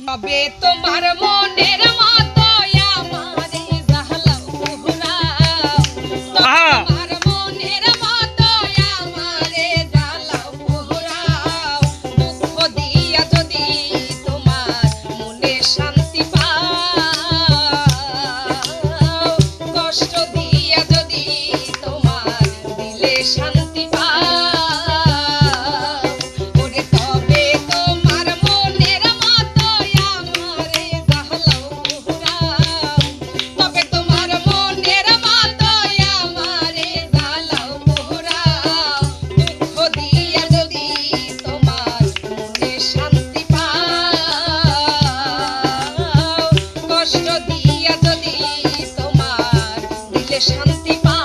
তবে তোমার মনের মতো আমারে জাহলাও পুরাও, তোমার মনের মতো আমারে জাহলাও পুরাও, দুঃখ দিয়া যদি তোমার মনে শান্তি পাও, কষ্ট দিয়া যদি তোমার দিলে শান্তি পাও, শান্তি পাও।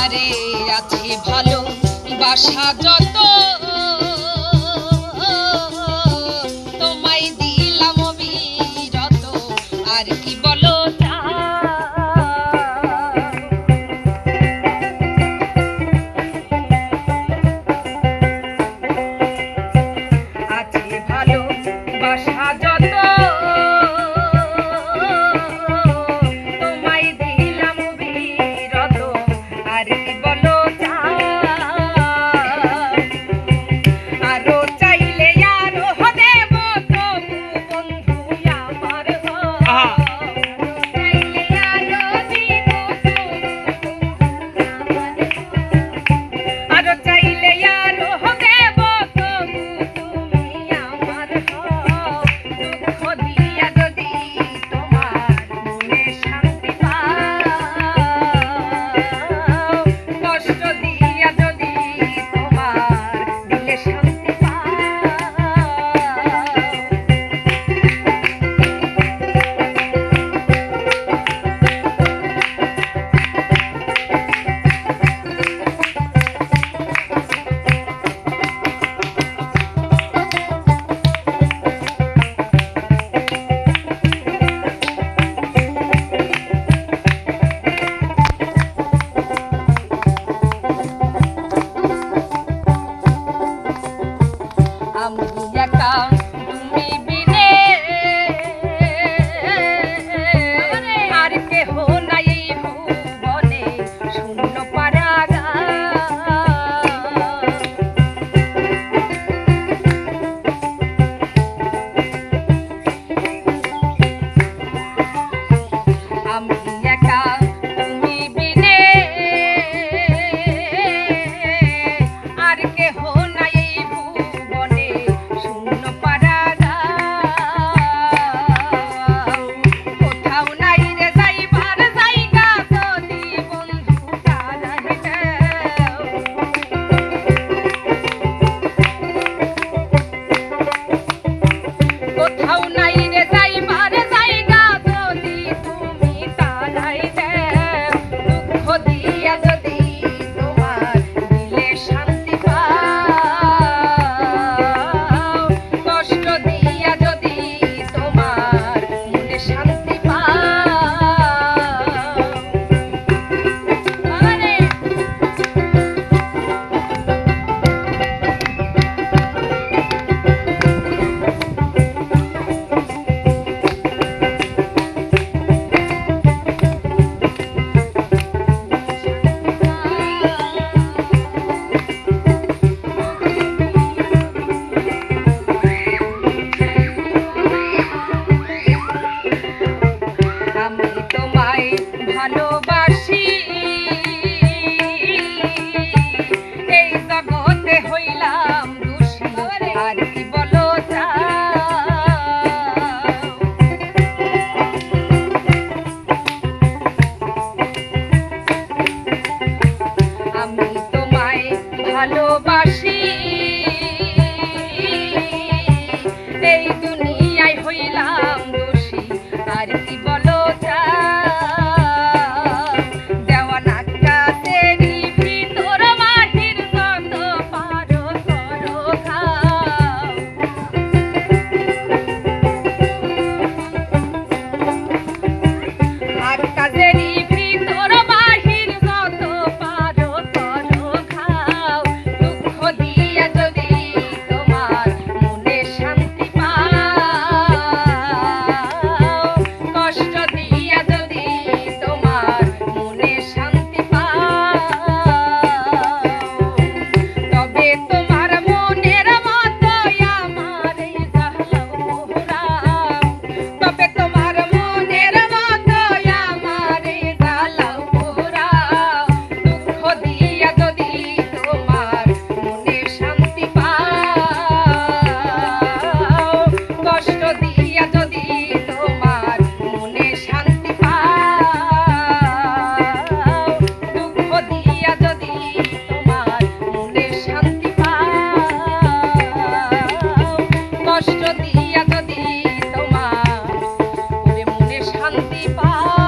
আরে আছে ভালো বাসা যত তোমায় দিলাম বিরত, আর কি বলো আছে ভালো বাসা যত তোমায় দিলাম বিরত, আর কি বলো আরো চাইলে আরো দেব তবু বন্ধু আমার, চাইলে আরো দিব আরো চাইলে আরো দেব তবু তুমি আমার, দুঃখ দিয়া যদি তোমার মনে শান্তি পাও, কষ্ট দিয়া যদি তোমার দিলে শান্তি পাও। আমি একা তুমি বিনে আর কেহ নাই এই ভুবনে, শূন্য পারাগার আমি একা তুমি বিনে আর কেহ নাই এই ভুবনে, শূন্য পারাগার কোথাও নাই রে যাইবার জায়গা, যদি বন্ধু তারাই দাও, কোথাও নাই রে যাইবার জায়গা, যদি তুমি তারাই দাও, দুঃখ দিয়া যদি তোমার দিলে শান্তি পাও, কষ্ট দিয়া যদি তোমার মনে শান্তি পাও। আরে আমি তোমায় ভালোবাসি, এই জগতে হইলাম দোষী, আর কি বলো আমি তোমায় ভালোবাসি, এই দুনিয়ায় হইলাম দোষী, আর কি বলো চাও দেওয়ানা কাছেরই ভিতর বাহির যত পারো করো খাও আর কাছেরই ভিতর বাহির যত পারো করো খাও দুঃখ দিয়া যদি তোমার মনে শান্তি পাও কষ্ট দিয়া যদি তোমার মনে শান্তি পাও তবে তোমার মনের মতোই আমারে জ্বালাও পোড়াও তবে তোমার মনের মতোই আমারে জ্বালাও পোড়াও দুঃখ দিয়া যদি তোমার মনে শান্তি পাও কষ্ট দিয়া যদি তোমার মনে শান্তি পাও দুঃখ দিয়া যদি তোমার মনে শান্তি পাও কষ্ট দিয়া যদি তোমার মনে শান্তি পাও